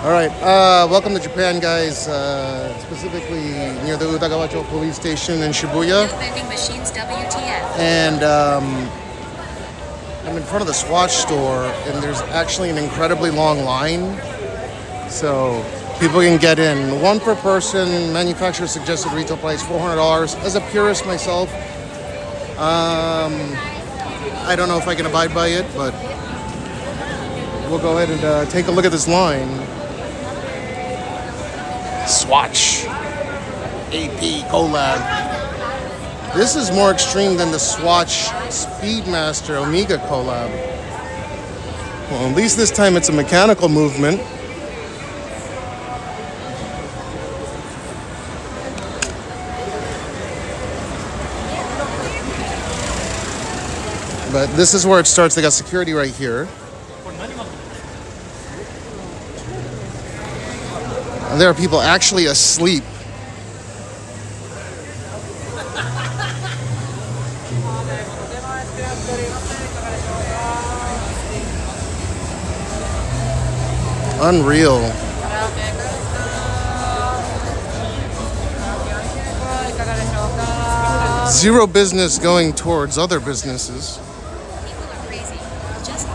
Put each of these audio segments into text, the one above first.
All right, welcome to Japan, guys. Specifically near the Udagawacho Police Station in Shibuya. Vending machines, WTF. And I'm in front of the Swatch store, and there's actually an incredibly long line. So people can get in. One per person, manufacturer suggested retail price $400. As a purist myself, I don't know if I can abide by it, but we'll go ahead and take a look at this line. Swatch AP collab. This is more extreme than the Swatch Speedmaster Omega collab. Well, at least this time it's a mechanical movement. But this is where it starts. They got security right here. And there are people actually asleep. Unreal. Zero business going towards other businesses. People are crazy. Just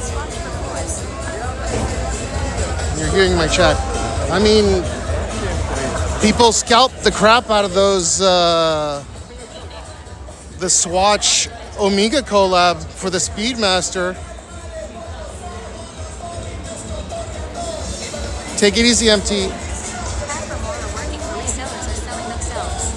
Swatch for boys. You're hearing my chat. I mean, people scalp the crap out of those, the Swatch Omega collab for the Speedmaster. Take it easy, MT. Half or more are working for resellers or selling themselves.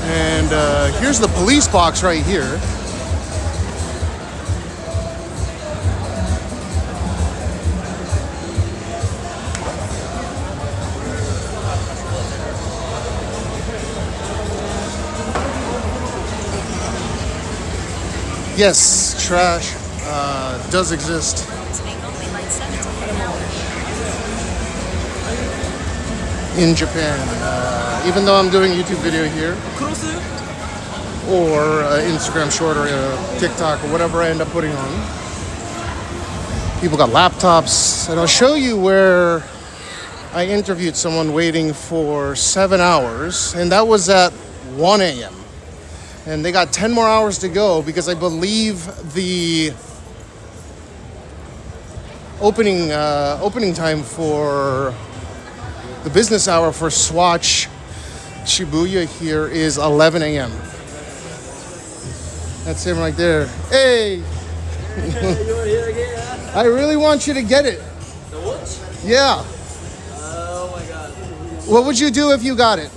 And here's the police box right here. Yes, trash does exist It's being only like 7 to 10 hours. in Japan. Even though I'm doing a YouTube video here, or Instagram short, or TikTok, or whatever I end up putting on. People got laptops, and I'll show you where I interviewed someone waiting for 7 hours, and that was at 1 a.m. And they got 10 more hours to go because I believe the opening time for the business hour for Swatch Shibuya here is 11 a.m. That's him right there. Hey! I really want you to get it. The watch? Yeah. Oh my god. What would you do if you got it?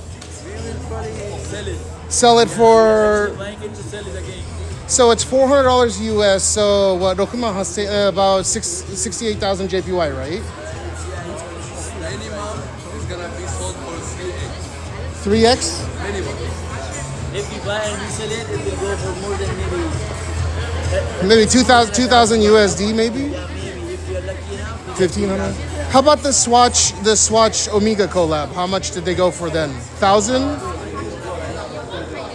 We will probably sell it. Sell it for... Buying it to sell it again. So it's $400 US, so what, about 68,000 JPY, right? Minimum is gonna be sold for 3x. 3x? Minimum. If you buy and resell it, it will go for more than Maybe 2,000 USD, maybe? maybe if you're lucky enough. 1,500? How about the Swatch Omega collab? How much did they go for then? 1,000?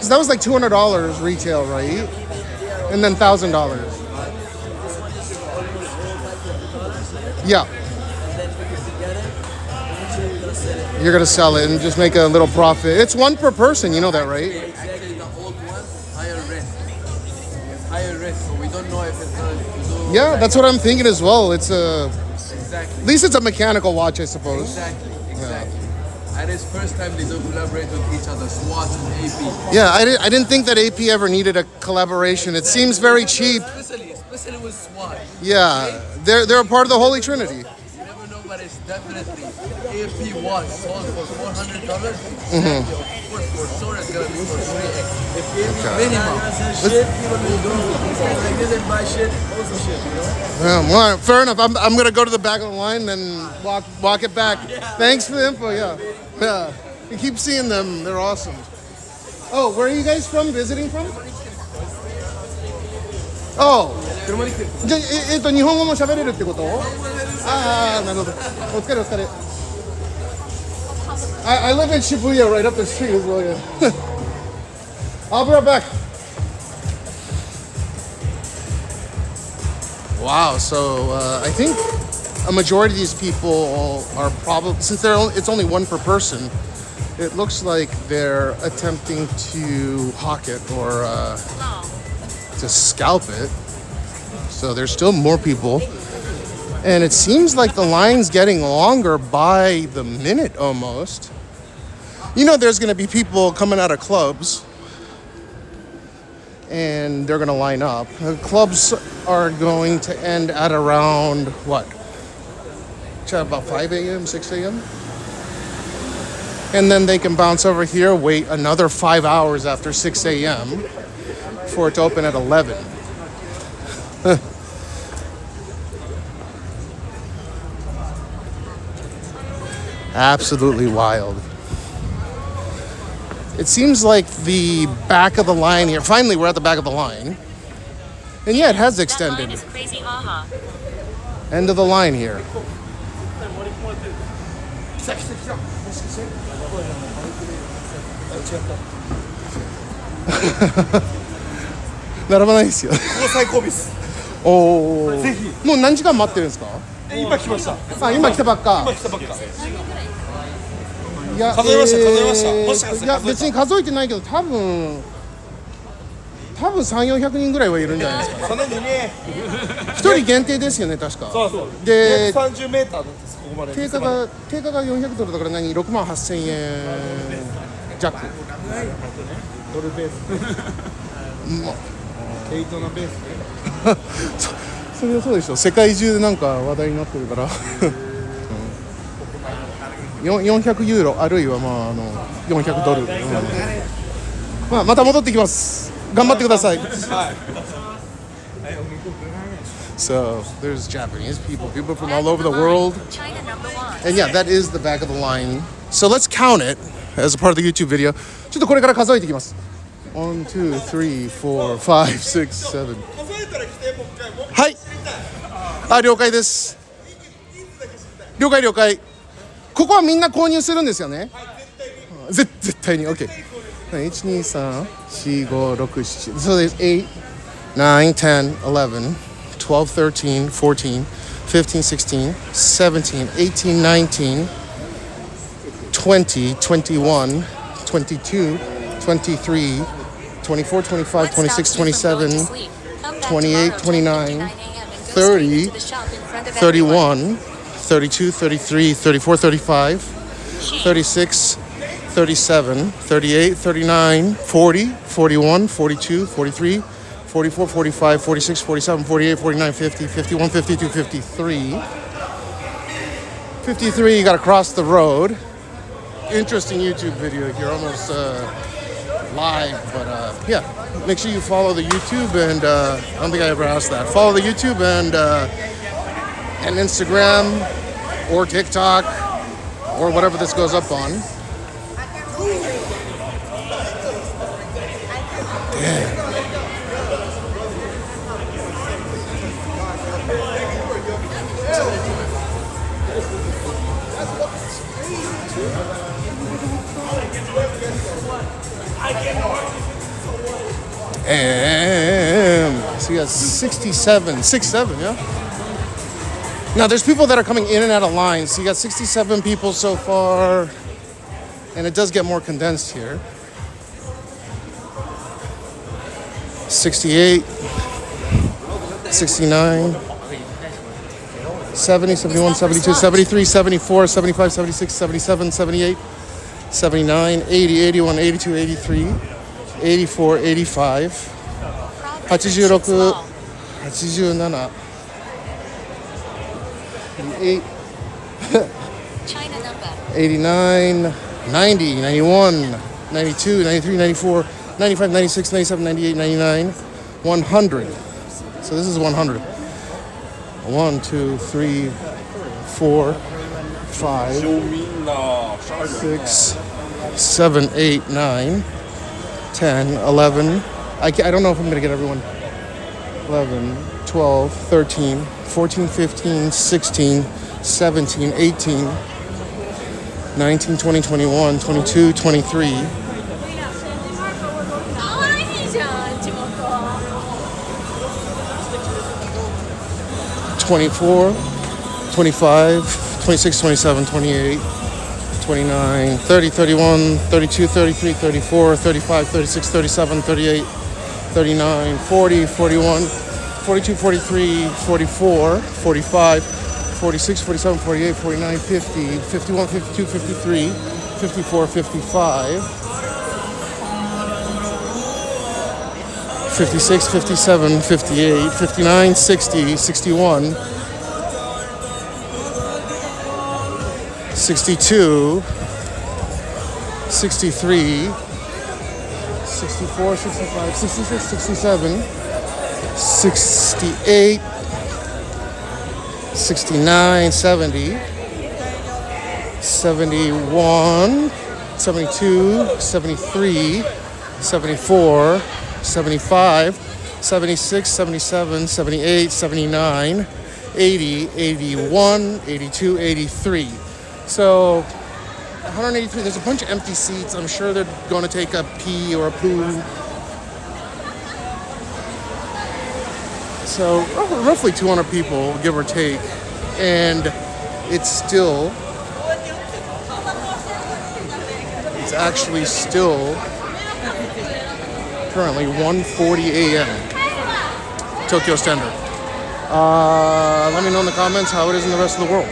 So that was like $200 retail, right? And then $1,000. Yeah. You're gonna sell it and just make a little profit. It's one per person, you know that, right? Exactly, the old one, higher risk. Higher risk, so we don't know if it's going to do. Yeah, that's what I'm thinking as well. It's a, Exactly. at least it's a mechanical watch, I suppose. Exactly. And it's first time they do collaborate with each other, Swatch and AP. Yeah, I didn't think that AP ever needed a collaboration. It seems very cheap. Especially with Swatch. Yeah, they're a part of the Holy Trinity. You never know, but it's definitely AP watch sold for $400. Of course, for sure it's gonna be for 3x. If AP minimum. Shit, people will go. If they didn't buy shit, also shit, you know? Yeah, well, fair enough. I'm gonna go to the back of the line and walk it back. Thanks for the info. Yeah. You keep seeing them. They're awesome. Oh, where are you guys from? Visiting from? Oh. じゃあ、日本語も喋れるってこと？ああ、なるほど。お疲れお疲れ。I live in Shibuya, right up the street as well. Yeah. I'll be right back. Wow. So I think a majority of these people are probably, since it's only one per person, it looks like they're attempting to hawk it or to scalp it. So there's still more people. And it seems like the line's getting longer by the minute almost. You know, there's going to be people coming out of clubs and they're going to line up. The clubs are going to end at around, what? About 5 a.m., 6 a.m.? And then they can bounce over here, wait another 5 hours after 6 a.m. for it to open at 11. Absolutely wild. It seems like the back of the line here, finally we're at the back of the line. And yeah, it has extended. That line is crazy, aha. End of the line here.並ばないですよ。ここ最高日です。おお。ぜひ。もう何時間待ってるんですか？今来ました。あ、今来たばっか。今来たばっか。いや、数えました、数えました。もしかしていや、別に数えてないけど、多分3、400人ぐらいはいるんじゃないですか。そんなにね。一人限定ですよね、確か。そうそう。で、230メーターなんです。ここまで。定価が400ドルだから何？6万8000円弱。ドルベース。毛糸のベースね。それはそうでしょ。世界中でなんか話題になってるから。400ユーロあるいはまあ400ドル。まあまた戻ってきます。頑張ってください。So there's Japanese people from all over the world. China number 1. And yeah, that is the back of the line. So let's count it as a part of the YouTube video. ちょっとこれから数えていきます。1, 2, 3, 4, 5, 6, 7. はい。あ、了解です。了解了解。ここはみんな購入するんですよね。絶対に OK。1, 2, 3, 4, 5, 6, 7. So there's 8, 9, 10, 11, 12, 13, 14, 15, 16, 17, 18, 19, 20, 21, 22, 23, 24, 25, 26, 27, 28, 29, 30, 31, 32, 33, 34, 35, 36, 37, 38, 39, 40, 41, 42, 43, 44, 45, 46, 47, 48, 49, 50, 51, 52, 53. 53, you gotta cross the road. Interesting YouTube video here, almost live, but yeah. Make sure you follow the YouTube and I don't think I ever asked that. Follow the YouTube and Instagram or TikTok or whatever this goes up on. Damn. And so you got 67, yeah? Now there's people that are coming in and out of lines. So you got 67 people so far. And it does get more condensed here. 68, 69, 70, 71, 72, 73, 74, 75, 76, 77, 78, 79, 80, 81, 82, 83, 84, 85, 86, 87, 88, China number. 89, 90, 91, 92, 93, 94, 95, 96, 97, 98, 99, 100. So this is 100. 1, 2, 3, 4, 5, 6, 7, 8, 9, 10, 11. I don't know if I'm going to get everyone. 11, 12, 13, 14, 15, 16, 17, 18, 19, 20, 21, 22, 23. 可愛いじゃん、ちょっと。 24, 25, 26, 27, 28, 29, 30, 31, 32, 33, 34, 35, 36, 37, 38, 39, 40, 41, 42, 43, 44, 45, 46, 47, 48, 49, 50, 51, 52, 53, 54, 55, 56, 57, 58, 59, 60, 61, 62, 63, 64, 65, 66, 67, 68, 69, 70, 71, 72, 73, 74, 75, 76, 77, 78, 79, 80, 81, 82, 83. So 183, there's a bunch of empty seats. I'm sure they're going to take a pee or a poo. So roughly 200 people, give or take. And it's actually still currently 1:40 a.m. Tokyo Standard. Let me know in the comments how it is in the rest of the world.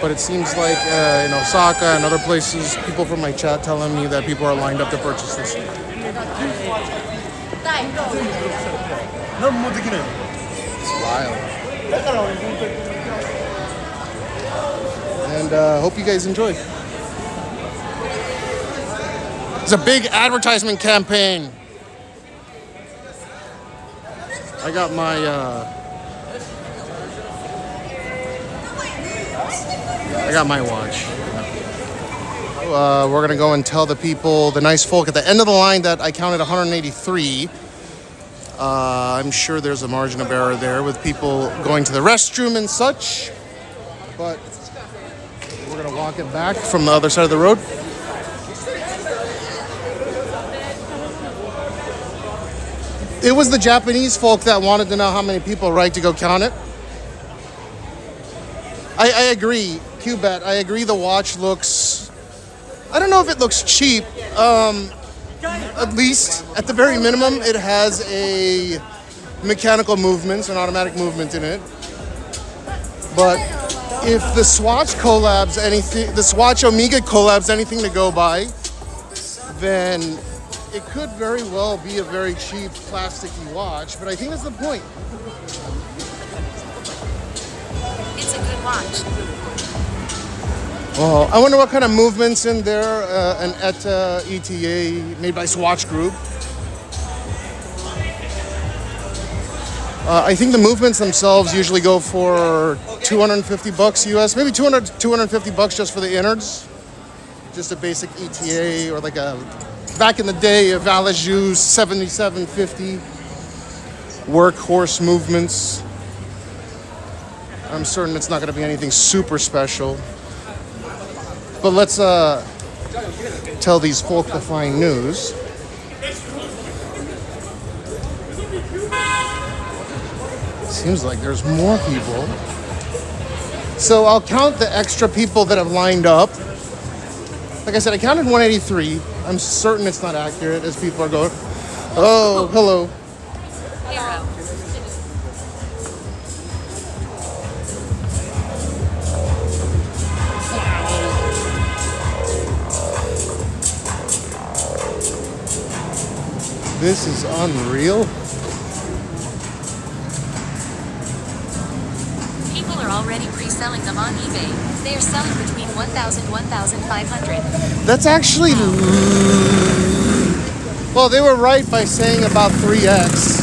But it seems like in Osaka and other places, people from my chat telling me that people are lined up to purchase this. It's wild. And hope you guys enjoy. It's a big advertisement campaign. I got my watch. We're gonna go and tell the people, the nice folk at the end of the line, that I counted 183. I'm sure there's a margin of error there with people going to the restroom and such, but we're gonna walk it back from the other side of the road. It was the Japanese folk that wanted to know how many people, right, to go count it. I agree, Qbet. I agree the watch looks, I don't know if it looks cheap. At least, at the very minimum, it has a mechanical movement, an automatic movement in it. But if the Swatch collabs anything, the Swatch Omega collabs anything to go by, then it could very well be a very cheap plasticky watch, but I think that's the point. It's a good watch. Well, I wonder what kind of movements in there, an ETA ETA made by Swatch Group. I think the movements themselves usually go for $250 US, maybe 250 bucks just for the innards. Just a basic ETA, or like a, back in the day, a Valejus 7750 workhorse movements. I'm certain it's not going to be anything super special. But let's tell these folk the fine news. Seems like there's more people. So I'll count the extra people that have lined up. Like I said, I counted 183. I'm certain it's not accurate as people are going, oh, hello. Hero. This is unreal. People are already pre-selling them on eBay. They are selling between 1,000 and 1,500. That's actually, well, they were right by saying about 3x.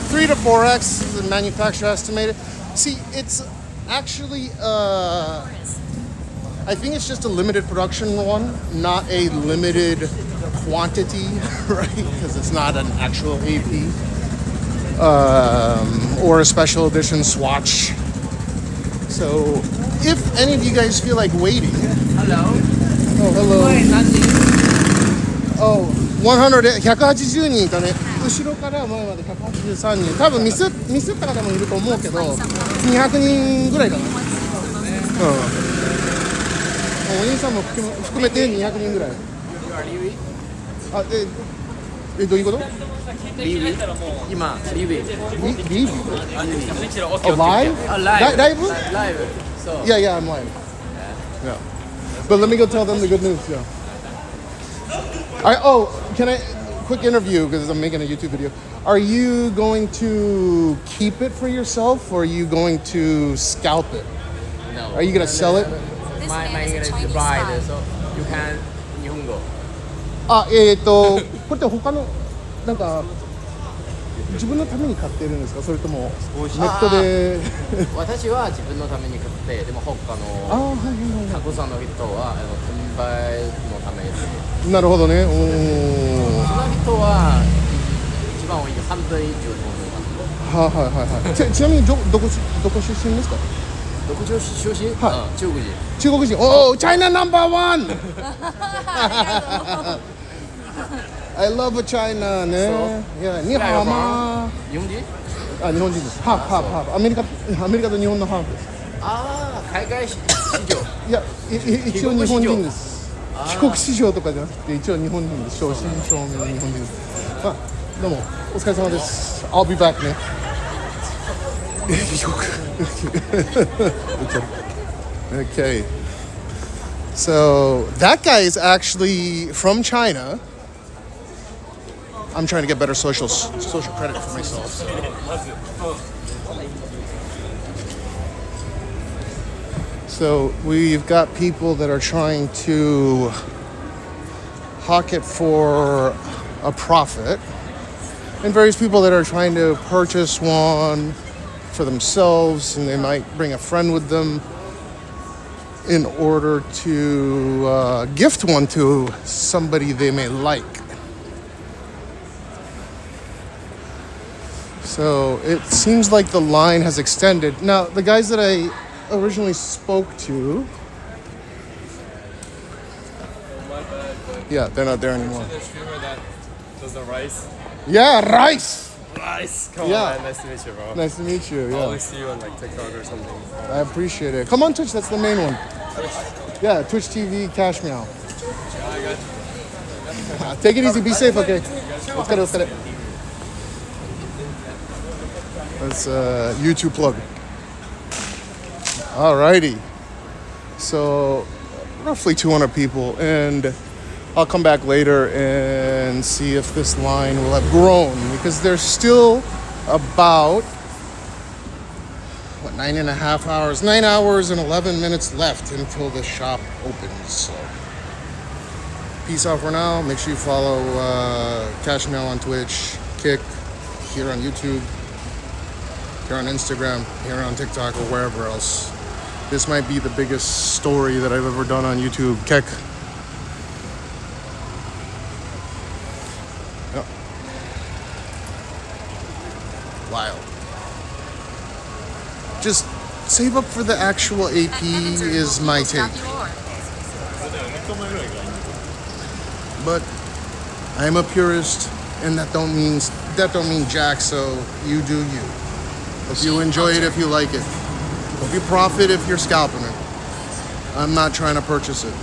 3 to 4x is the manufacturer estimated. See, it's actually, I think it's just a limited production one, not a limited quantity, right? Because it's not an actual AP or a special edition Swatch. So if any of you guys feel like waiting. Hello. Oh, hello. Oh, 180人いたね。後ろから前まで183人。多分ミスった方もいると思うけど、200人ぐらいかな。お兄さんも含めて200人ぐらい。あ、どういうこと？今、リビ。リーブ？ライブ？ライブ？ライブ。そう。Yeah, I'm live. Yeah. But let me go tell them the good news. Yeah. Can I quick interview because I'm making a YouTube video. Are you going to keep it for yourself or are you going to scalp it? No. Are you going to sell it? This My man English is a is Chinese bad, spy. so you can 日本語。これって他のなんか自分のために買ってるんですか？それともネットで私は自分のために買って、でも他のたくさんの人は転売のためです。なるほどね。その人は一番多い半分以上と思います。ちなみにどこ出身ですか？どこ出身？はい。中国人。中国人。おー、China No.1! I love China ね。いや、日本は日本人？日本人です。ハーフ。アメリカと日本のハーフです。ああ、海外市場。いや、一応日本人です。帰国子女とかじゃなくて、一応日本人です。正真正銘の日本人です。まあ、どうも、お疲れ様です。I'll be back ね。Okay. So that guy is actually from China. I'm trying to get better social credit for myself. So we've got people that are trying to hawk it for a profit, and various people that are trying to purchase one for themselves, and they might bring a friend with them in order to gift one to somebody they may like. So it seems like the line has extended. Now, the guys that I originally spoke to, yeah, they're not there anymore. The streamer that does the rice. Yeah, rice. Rice. Come Yeah. on, man. Nice to meet you, bro. Nice to meet you. I Yeah, always see you on like TikTok or something. I appreciate it. Come on, Twitch. That's the main one. Yeah, Twitch TV, Cashmeow. Take it easy. Be safe. Okay. Let's get it. That's a YouTube plug. Alrighty. So roughly 200 people, and I'll come back later and see if this line will have grown, because there's still about 9 hours and 11 minutes left until the shop opens. So peace out for now. Make sure you follow Cashmeow on Twitch, Kick here on YouTube, here on Instagram, here on TikTok, or wherever else. This might be the biggest story that I've ever done on YouTube. Kick. Yep. Wild. Just save up for the actual AP is my take. But I'm a purist, and that don't mean jack, so you do you. Hope you enjoy it if you like it. Hope you profit if you're scalping it. I'm not trying to purchase it.